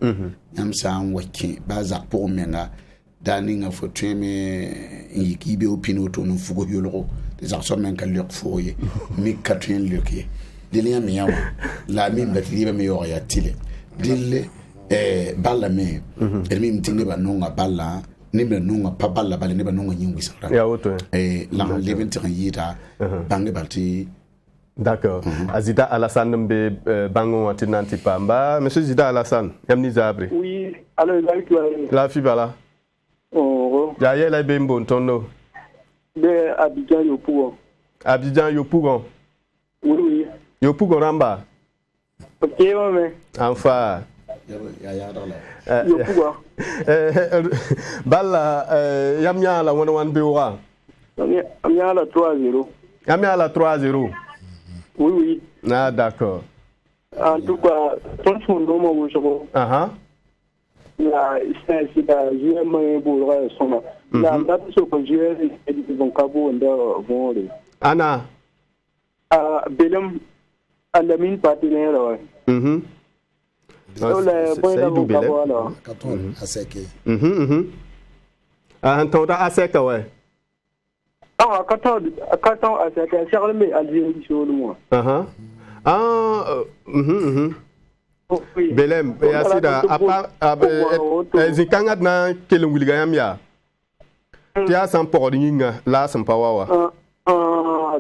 [SPEAKER 2] yam san wake ba za po menga dani nga fo tweme yikibe opino to no fugo yolo des actions men ka lek foye mi katuen leke dile mi yawa la mi batli ba mi yo ya tile dile balla me mi mtine ba nonga balla ni be nonga pa balla balla ni ba nonga nyingi sa
[SPEAKER 1] ya auto
[SPEAKER 2] la leven tin yita bange balti.
[SPEAKER 1] D'accord. Azida Alassane Mbe Bango Watinanti Pamba. Monsieur Zida Alassane, Yamni Zabri.
[SPEAKER 4] Oui, alors
[SPEAKER 1] la fibala.
[SPEAKER 4] Oh.
[SPEAKER 1] Ya yela bembo ntondo.
[SPEAKER 4] Be Abidjan Yopougon.
[SPEAKER 1] Abidjan Yopougon.
[SPEAKER 4] Oui.
[SPEAKER 1] Yopougon Ramba.
[SPEAKER 4] Ok, mais.
[SPEAKER 1] Enfin.
[SPEAKER 4] Yopougon.
[SPEAKER 1] Balla Yamya la 1-1 Beora.
[SPEAKER 4] Yamya la 3-0.
[SPEAKER 1] Yamya la 3-0.
[SPEAKER 4] Oui.
[SPEAKER 1] Ah, d'accord.
[SPEAKER 4] En tout cas, ton son nom, mon choco. C'est la JM pour le son. La date sur le jeu est de Cabo et
[SPEAKER 1] Anna.
[SPEAKER 4] Belém, à la mine partenaire.
[SPEAKER 1] Saïdou Belém.
[SPEAKER 3] Carton à sec.
[SPEAKER 1] Ah, Antonda à sec, ouais.
[SPEAKER 4] Ah, carton à sec, Charles, mais Algérie sur le mois.
[SPEAKER 1] Belém, et asida zikanga na kele wilga yamya. Tia sans pordinga la sans pawawa.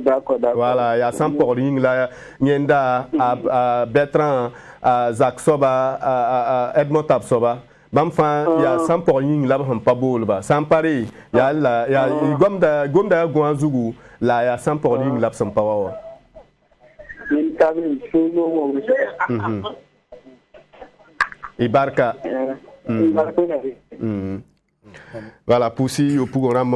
[SPEAKER 4] D'accord.
[SPEAKER 1] Voilà, il y a sans pording là, Nienda à Bertrand, à Zach Soba, à Edmond Tapsoba. Bamfa, il y a sans pording là, pas beau là. Sans Paris, il y a là, il y a Gomda Guanzugu, là, il y a sans pording là, sans pawawa. Ibarka. Voilà, poussi au programme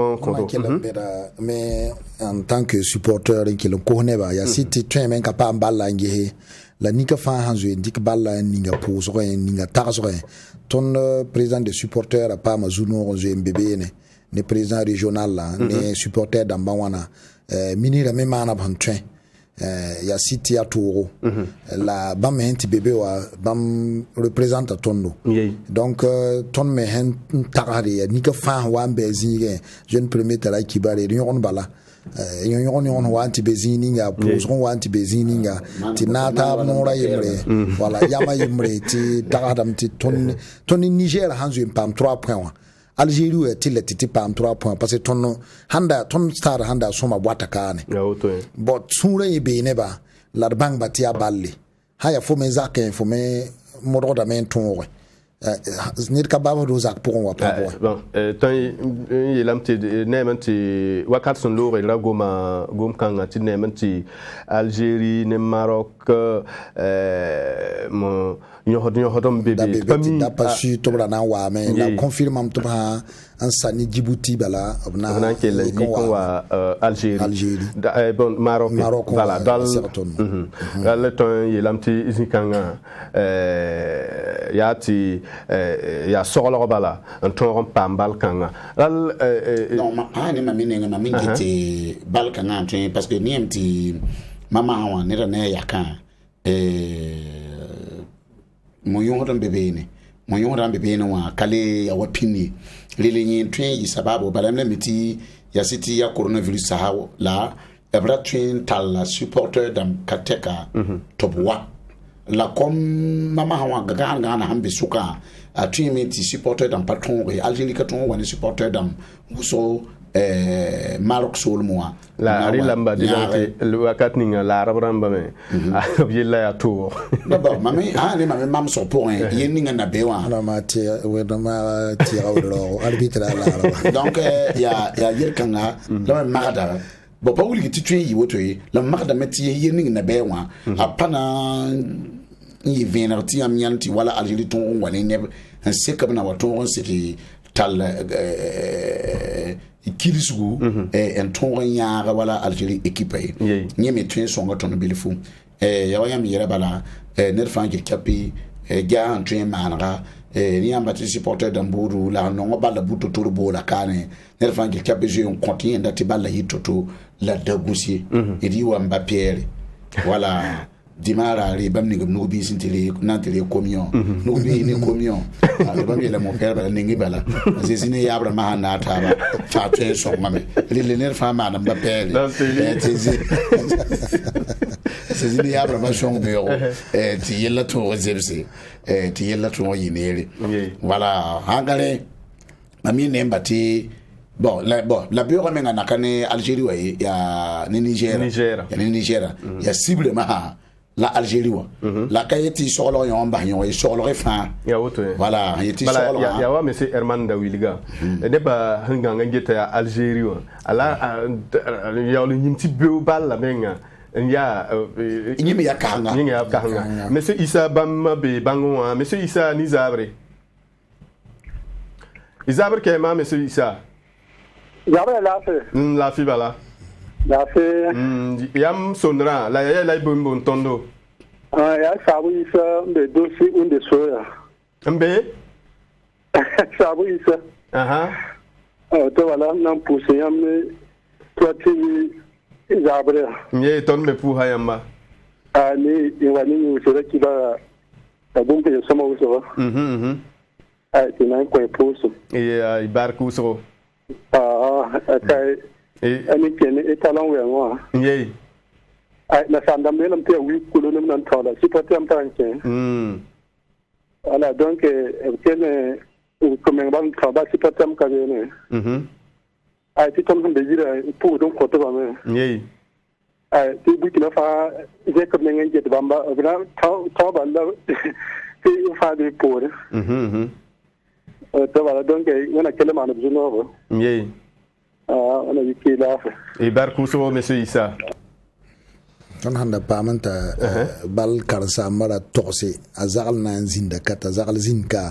[SPEAKER 3] mais en tant que supporter qui le connaît il y a cité train men capable balla ngi la nika fa hanzo dik balla ninga pose ninga tarzo ton président de supporter a pas mazuno zo mbebe ne président régional là ne supporter d'ambawana minira me mana ban train ya city ya toro la bam henti bébé wa bam représente tonno donc ton me hen tagari ni ka fa wa mbezige jeune premier tala kibare yon bala yon wanti bezini nga poson wanti bezini nga ti nata no ra yemre voilà yama yemre ti tagadam ti ton Niger hanzu pam 3 points Algérie est il était pam 3 points parce que ton star handa soma boîte kane but sunre be ne ba la bang batia balle haya fo me zake fo me moroda men ton nit ka baba do zak pour on va pas
[SPEAKER 1] bon tan yelamti nemanti wakat son lore la gom kanga ti nemanti Algérie ne Maroc mo nyohodom bébé
[SPEAKER 3] famille da pas su to bra na wa mais la confirme to ba en sani Djibouti bala
[SPEAKER 1] na ke la di ko wa Algérie bon Maroc voilà dans le temps yelamti isikanga yati ya soglo bala en ton pambal kanga
[SPEAKER 2] non ma ne ma mingi bal kanga parce que niemti mama wa ne na yakan mo yonran bebe ne wa kale ya wapini lele nyin twen yi sababu balam la miti ya city ya coronavirus sahaw la ebra twen tal la supporter dam kateka topwa la comme mama hawa gaga na hambe suka a twen miti supporter dam patron et Algérie ka ton wa supporter dam so Maroc sol moi
[SPEAKER 1] la ri lamba di le wakat ninga la rabramba me yella ya to
[SPEAKER 2] ba mami ne mami mam so pour yen ninga na bewa
[SPEAKER 3] na mati we na ma ti awro arbitre la
[SPEAKER 2] donc ya yer kanga la magada bo pa wuli ti tuen yi woto yi la magada meti yen ninga na bewa apana yi venerti am yanti wala Algérie ton wala ne un sekab na waton c'est tal kilisugu en ton yaara wala Algérie équipe ni me tuen songa ton bilifu ya waya mi yera bala nerfan ki kapi ga en tuen manra ni amba ti supporter d'Ambourou la non bala buto turbo la kane nerfan ki kapi je on continue ndati bala hitoto la dagoussi et di wa Mbappé voilà dimara ri bam ni gum bi sintili nantili communion no bi ni communion bam yela mo père bala ningi bala zesine ya abra ma na ta ba fa tuen so mame le ner fa ma na Mbappé zesine ya abra ma shong bureau ti yela to zebse ti yela to yinere voilà hangale mami ne mbati bon la bureau menga nakane Algérie wa ya ni Niger ya cible ma la Algérie wa la kayeti solo yon ba yon solo refa
[SPEAKER 1] ya woto
[SPEAKER 2] voilà yeti solo
[SPEAKER 1] ya wa monsieur Herman Dawiliga ne ba hanga ngeta Algérie wa ala ya lu nyimti be bal la menga ya
[SPEAKER 2] nyimi ya kanga
[SPEAKER 1] monsieur Issa Bam be bango monsieur Issa Nizabre ke ma monsieur Issa
[SPEAKER 4] Yabe la fi bala la fe
[SPEAKER 1] yam sondra la ya la bombo tondo
[SPEAKER 4] ya sabu Isa be dosi unde soya
[SPEAKER 1] mbe
[SPEAKER 4] sabu Isa to wala nan pousse yam toi ti Zabre
[SPEAKER 1] nye ton me pu hayamba
[SPEAKER 4] ni wani ni usura ki ba abunke yo sama usura tinan ko pousse
[SPEAKER 1] ibarku so
[SPEAKER 4] kai ani kene etalon we mo
[SPEAKER 1] yey
[SPEAKER 4] na sandam ne lam te wi kulo nem nan tola si pote am tanke ala donc kene comme ban travail si pote am ka ne ai ti tom de jira pour donc ko to ba me
[SPEAKER 1] yey
[SPEAKER 4] ai ti bu kina fa je ko ne nge de bamba gra to ba la ti fa de pour to ba donc wana kele ma na buno
[SPEAKER 1] yey
[SPEAKER 4] on a dit qu'il a fait.
[SPEAKER 1] Et Barkousso, monsieur Issa.
[SPEAKER 3] ton handa pamanta bal karsa mara toxe azal na zinda kata azal zinka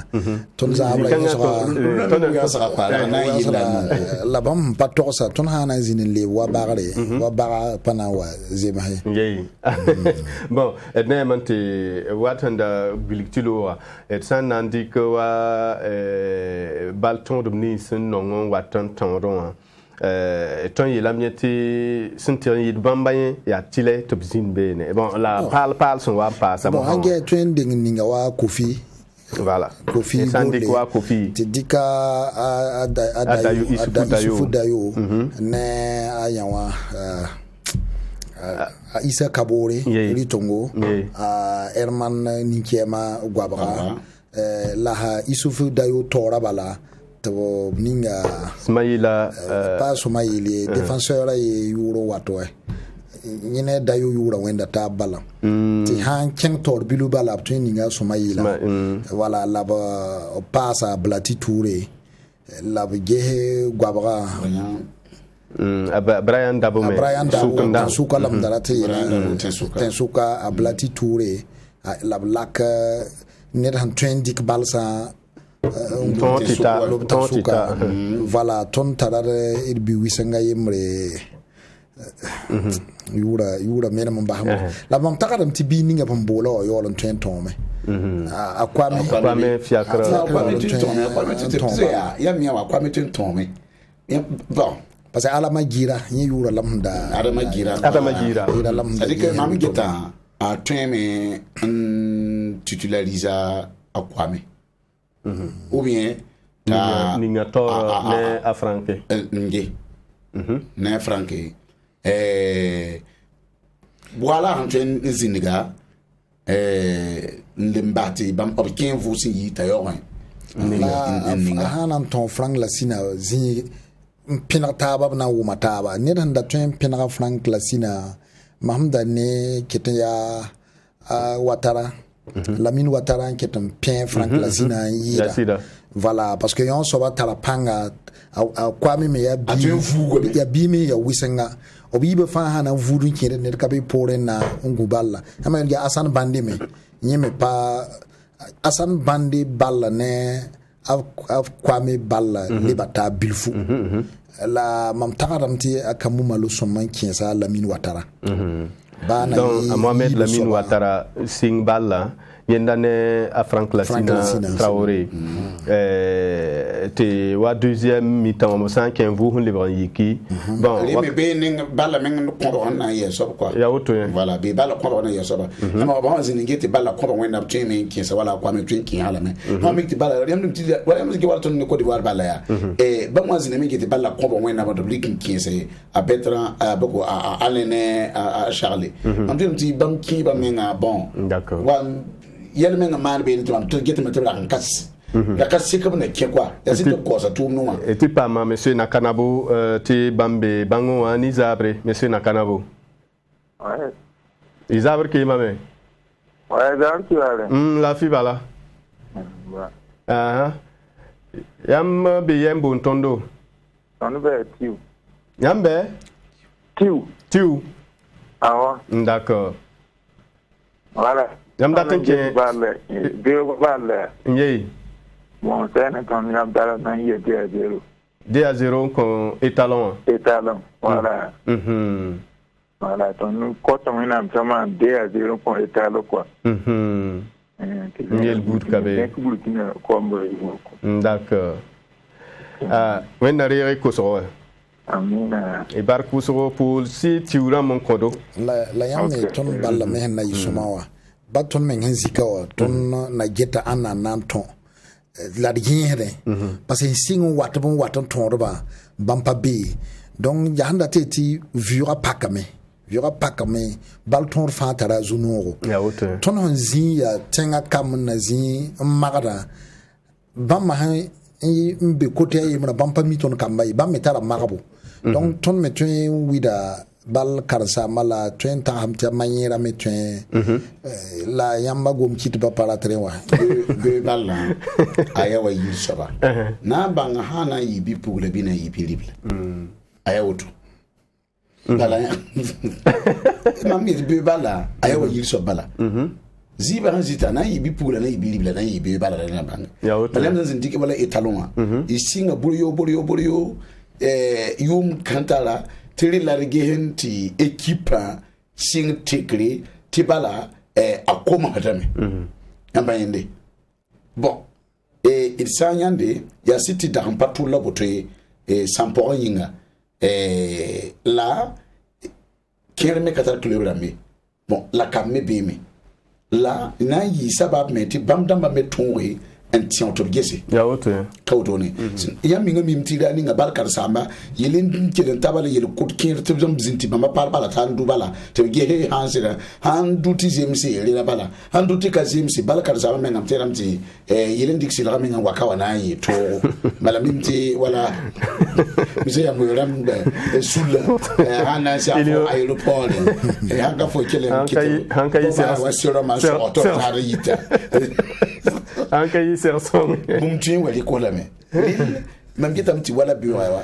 [SPEAKER 3] ton zabra
[SPEAKER 2] ya sa pa na yila
[SPEAKER 3] la bam pa toxa ton hana zinin le wa bagare wa baga pana wa zemahe
[SPEAKER 1] yey bon edne manti watanda biliktulo et san nandi ko wa balton dum sin non watan tonron ton yilamnyeti sintir yid bambaye ya tile to bizin bene bon la pal son wa pa ça
[SPEAKER 3] bon hange trending ninga wa kofi
[SPEAKER 1] voilà
[SPEAKER 3] kofi
[SPEAKER 1] sandi ko kofi
[SPEAKER 3] tidika adayu dayo ne ayawa Isa Kabore Ritongo Herman Nikiema Gwabra Laha Isufu Dayo Torabala to Ninga
[SPEAKER 1] Smaïla
[SPEAKER 3] pas Somaïli défenseur et Euro Watoe Yene Dayo Yura Wenda Tabala Ti Han Ken Tor Bilubala Tuninga Somaïla voilà là-bas passe à Blati Touré là-bas Gehe Gwabra
[SPEAKER 1] Brian Dabome
[SPEAKER 3] Suka lamdarate tensuka ablati touré la black net han trendik balsa ton suka voilà ton tarare irbi wisanga yemre yura mena mamba la mam takadam tibi ninga pambola yo lon ten tome
[SPEAKER 1] akwame fiakra
[SPEAKER 2] ya mi akwame ten tome bon
[SPEAKER 3] parce que alama gira ni yura lamda
[SPEAKER 2] adama gira
[SPEAKER 3] lamda
[SPEAKER 2] c'est-à-dire que mami geta a tweme titulariser Akwame ou bien
[SPEAKER 1] ninga to ne afranke
[SPEAKER 2] nge ne franke voilà en train ziniga ndembati bam obkin vusi yita yo
[SPEAKER 3] ninga hanan ton frank la sina zini pina taba na wuma taba ne dan da tun pina frank la sina mahamda ne kitaya watara Lamine Ouattara ketan pin frank la sina yida voilà parce que yon soba talapanga Kwame me ya bi me ya wisenga obi be fa hana vudu kire ne ka be pore na nguballa ama ya Asan Bande me nyeme pa Asan Bande balla ne Kwame balla libata bilfu la mam tagaramti akamuma lo somman kiensa Lamine Ouattara
[SPEAKER 1] bana donc Mohamed Lamine Ouattara sing balla yendane a Frank Lassina Traoré te wa deuxième mi-temps mo san ken vous le yiki
[SPEAKER 2] bon les be ning balla men ko na yeso quoi
[SPEAKER 1] ya auto
[SPEAKER 2] voilà be balla ko na yeso ba ama ba zini ngeti balla ko wona tumi kin sa wala kwa me tun kin hala me ma mi ti balla yam ti wala mi ki wala ton ko di war balla ya ba mo zini mi ngeti balla ko wona ba do kin sa a Bertrand a bako a Alain a Charlie am ti bam ki ba menga bon
[SPEAKER 1] d'accord
[SPEAKER 2] yel menga man be ni to get me tebra kan kas la kas c'est comme ne qui quoi ya c'est ko ça tout non
[SPEAKER 1] et tu pas ma monsieur Nakanabo ti bambe bango ani zabre monsieur Nakanabo
[SPEAKER 4] ouais
[SPEAKER 1] izabre ki mame
[SPEAKER 4] ouais dar tu ale
[SPEAKER 1] la fi bala yam be yembo ntondo
[SPEAKER 4] on be tiu
[SPEAKER 1] yambe tiu
[SPEAKER 4] ah
[SPEAKER 1] d'accord
[SPEAKER 4] voilà
[SPEAKER 1] yam datin ke
[SPEAKER 4] balle
[SPEAKER 1] yey
[SPEAKER 4] bon c'est un temps yam dala na yé
[SPEAKER 1] 2-0 con étalon
[SPEAKER 4] voilà voilà ton côté on a vraiment 2-0 con étalon quoi
[SPEAKER 1] Niel bout kabé d'accord when arrière koso
[SPEAKER 4] amina
[SPEAKER 1] e bar koso pour si tiura mon kodo
[SPEAKER 3] la yam ne ton balla me na yusumawa baton men hensika wa ton na geta ana nanton la digne parce que singo waton ton roba bampa be donc yanda teti vura pakame balton fatara zunoro
[SPEAKER 1] ya auto
[SPEAKER 3] ton hanzi ya tenga kam na zi magara bamma han mbe kote ay mna bampa miton kamba bam metara magabo donc ton metun wida bal karsa mala 20 hamtia manyera metun la yamba gom kit ba para trewa
[SPEAKER 2] be balla aya wa yisaba na banga hana yibi pugle bina yibi lible aya wutu bala mam mi be bala ayawa yilso bala ziba zita na yibi pula na yibi libla na yibi bala na banga bala zan dike bala etalonga isinga buriyo yum kantala tiri large henti equipa sing tikri tibala akoma hatame amba yende bon il sanyande ya siti da patula botre samporo yinga la kerme 4 kg bon la kamme bimi la na yi sabab meti bamdamba metonwe anti ontogese
[SPEAKER 1] ya wote
[SPEAKER 2] kawdoni ya minga mimtira ninga barkar samba yelin kelen tabala yel kut kir tibzam zinti mama bala tan du bala te gehe hansira han duti zemsi yelina bala han duti kazimsi barkar samba menga mteramti yelin diksi la menga wakawa na yi to mala mimti wala mise ya muram sulla hana sia fo aylo pole hanga fo kelen kit
[SPEAKER 1] hanga yi
[SPEAKER 2] wasira ma so to harita
[SPEAKER 1] hanga yi serson
[SPEAKER 2] mumtui wali kola me même kitam ti wala biwa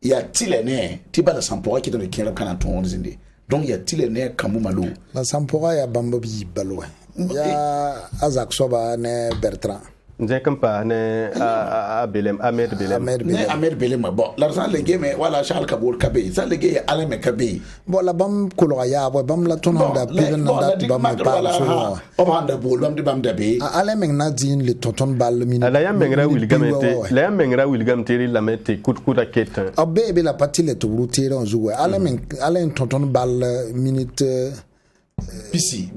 [SPEAKER 2] ya tilene ti bala sampora ki dans le kira kana ton zindi donc ya tilene kamu malo
[SPEAKER 3] la sampora ya bamba bi balwa ya azak soba ne Bertrand
[SPEAKER 1] nje kampa ne Ahmed
[SPEAKER 2] Belem bon l'argent légué mais voilà Charles Kaboul Kabé ça légué Aleme Kabé
[SPEAKER 3] bon la bam kolo ya bam la tonanda piven na dat bam pa so
[SPEAKER 2] o banda bol bam da be
[SPEAKER 3] Aleme na din le tonton bal min
[SPEAKER 1] la ya mengra Wilgam teri la mete kuta ket
[SPEAKER 3] be la partie le to routine on joue Aleme tonton bal minute
[SPEAKER 2] pisi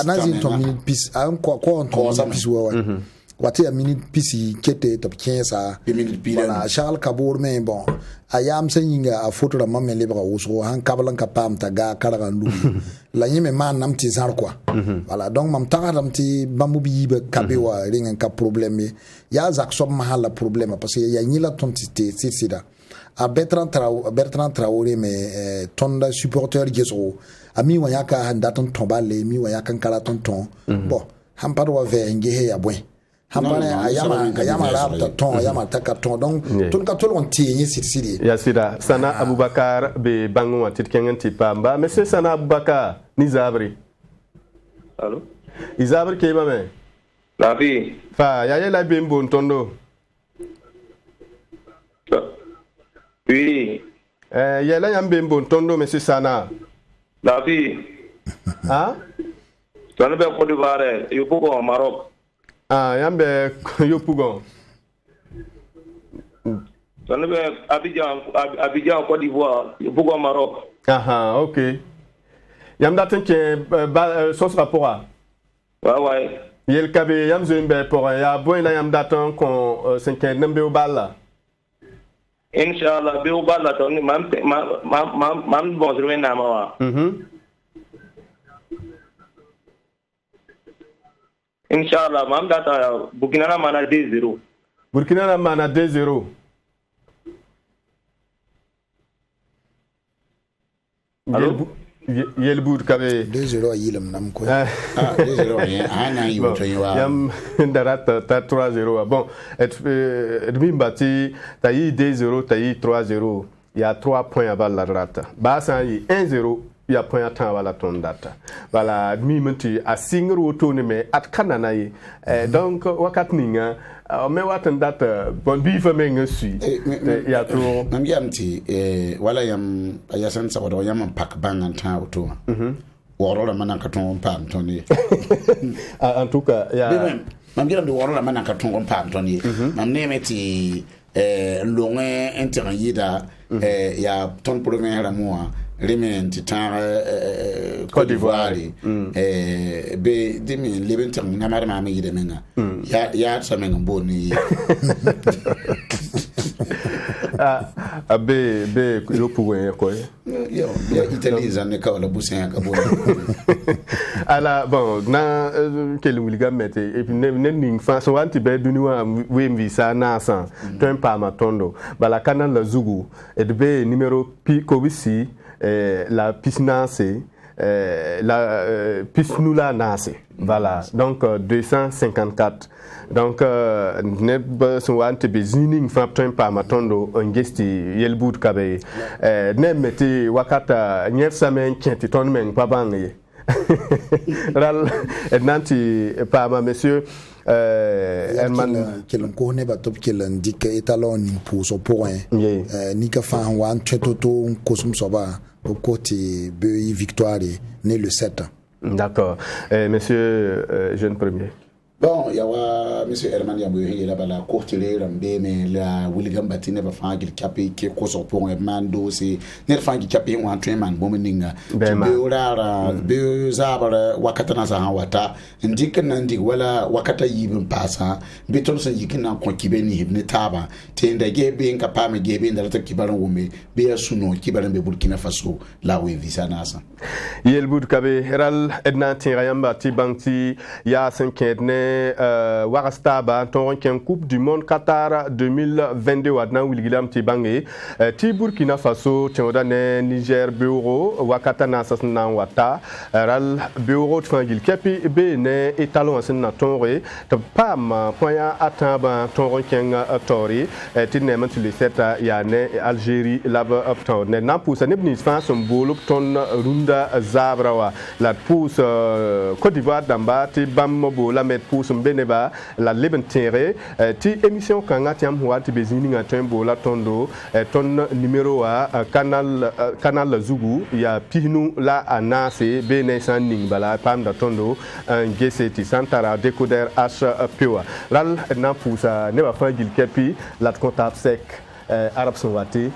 [SPEAKER 3] anazin ton minute pis an ko on pis wa wati a minute pisi kete top 15 voilà Charles Kabour mais bon ayam sayinga a photo la mamme lebra usro han kablan ka pam ta ga karaga ndu la yime man nam ti zar quoi voilà donc mam tagaram ti bambu bi be kabewa ringen ka problème ya zak sob mahala problème parce que ya nyila ton ti sida a Bertrand Traoré mais tonda supporter geso ami wanyaka handaton tombale mi wanyaka kala tonton bon han parwa ve ngehe ya bwen hampane ayama rapta ton ayama takaton donc ton ka tolon tienyi siri
[SPEAKER 1] ya sida sana Abubakar be bangu atitkengen tipamba monsieur sana Abubakar ni zabri
[SPEAKER 4] allo
[SPEAKER 1] izabri ke ba me
[SPEAKER 4] la fi
[SPEAKER 1] fa ya la be mbon tondo
[SPEAKER 4] oui
[SPEAKER 1] ya la yambe mbon tondo monsieur sana
[SPEAKER 4] la fi
[SPEAKER 1] ah
[SPEAKER 4] sana be Côte d'Ivoire yo poko Maroc
[SPEAKER 1] yambe yopugon
[SPEAKER 4] sana be Abidjan Côte d'Ivoire yo poko Maroc
[SPEAKER 1] OK yam datin ke sos rapport
[SPEAKER 4] ouais
[SPEAKER 1] yel kabe yam zembe pour ya boy la yam datin kon 5 nembe o balla
[SPEAKER 4] inshallah be o balla to mam bon je na ma wa Inch'Allah, mam data Burkina na mana 2-0.
[SPEAKER 1] Burkina na mana 2-0.
[SPEAKER 4] Allô?
[SPEAKER 1] Yel bout kabe
[SPEAKER 3] 2-0 yilam nam ko
[SPEAKER 2] 2-0 ana yi to yiwa
[SPEAKER 1] yam ndarata ta 3-0 bon demi bati ta yi 2-0 ta yi 3-0 il y a 3 points avant la rata ba sa yi 1-0 il y a point à temps à la data voilà mi menti a singer auto me at kanana yi donc wakat ninga me watan data bon bi fa me ngi ya to
[SPEAKER 2] nam yamti wala yam ayasan sa wado yam pak bangan ta auto woro la manan ka ton pam toni
[SPEAKER 1] en tout cas ya
[SPEAKER 2] mam giram do woro la manan ka ton pam toni mam ne meti longue interayida ya ton premier la moi Remen titan Côte d'Ivoire be dimi lebentam na marama mi de menga ya sa menga boni
[SPEAKER 1] be yo pouvoir ko
[SPEAKER 2] yo Italie zane ka wala busen ka boni
[SPEAKER 1] ala bon na quel Wilgam mette et puis ning fa so anti be duniwa wemvi sa na san ton pa matondo bala kanan la zugu et be numéro pi ko bisi la piscine c'est la Pisnula Nase. Voilà, donc 254. Donc, neb swante bezining faptoin pa matondo ngesti yelbout kabe. Nem meti wakata nyersamen kenti ton men pa bangi. Ral nanti pa ma monsieur
[SPEAKER 3] Quel connaît pas top quel indique étalon pour son point. Ni que fan wan chetoto kosum soba au côté Beuy Victoire né le 7.
[SPEAKER 1] D'accord. Monsieur jeune premier.
[SPEAKER 2] Bon, il y a monsieur Herman Yamouiri là-bas la courtier Rambé mais la William Batine va faire qu'il capé qui cause pour un mando c'est ne faire qu'il capé un entraînement momentinga beura beuzabara wakata na sa wata ndika nandi wala wakata yibin pasa beton san yikina ko kibeni hibne taba tenda gebe nka pame gebe ndalata kibaran wume be suno kibaran be Burkina Faso la we visa nasa
[SPEAKER 1] yelbud kabe ral edna tirayamba ti banti ya 5 Warastaba ton Coupe du Monde Qatar 2022 wadna Wilgilam Tibange ti Burkina Faso tiodane Niger bureau wakata na sasna wata ral bureau tfangil kepi be ne etalon asna tonre pam poya ataba ton ken tori ti ne man le seta ya ne Algérie laba uptown ne na pousa ne bnis fa son bolup ton runda zabrawa la pousse Côte d'Ivoire damba ti bam bo la met Beneba la Lebentere ti émission kanga tiam huati bezini nga tembo la tondo ton numéro a canal Zugu ya pihnu la anase bene san ningbala pam da tondo ngese santara décoder H Pewa lal na pousa ne va fangil kepi la comptable sec Arab Sonwati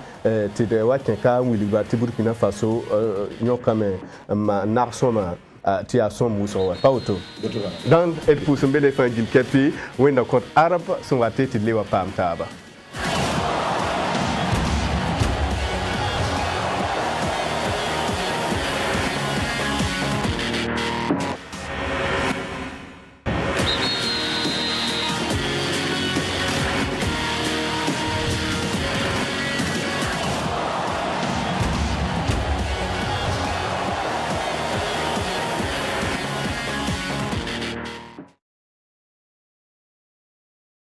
[SPEAKER 1] ti de wakenka wiliba ti Burkina Faso nyokame ma narsoma ti a son mouson pas auto dans et pour se mbele fangil kepi wenda compte Arab Sonwati ti lewa pam taba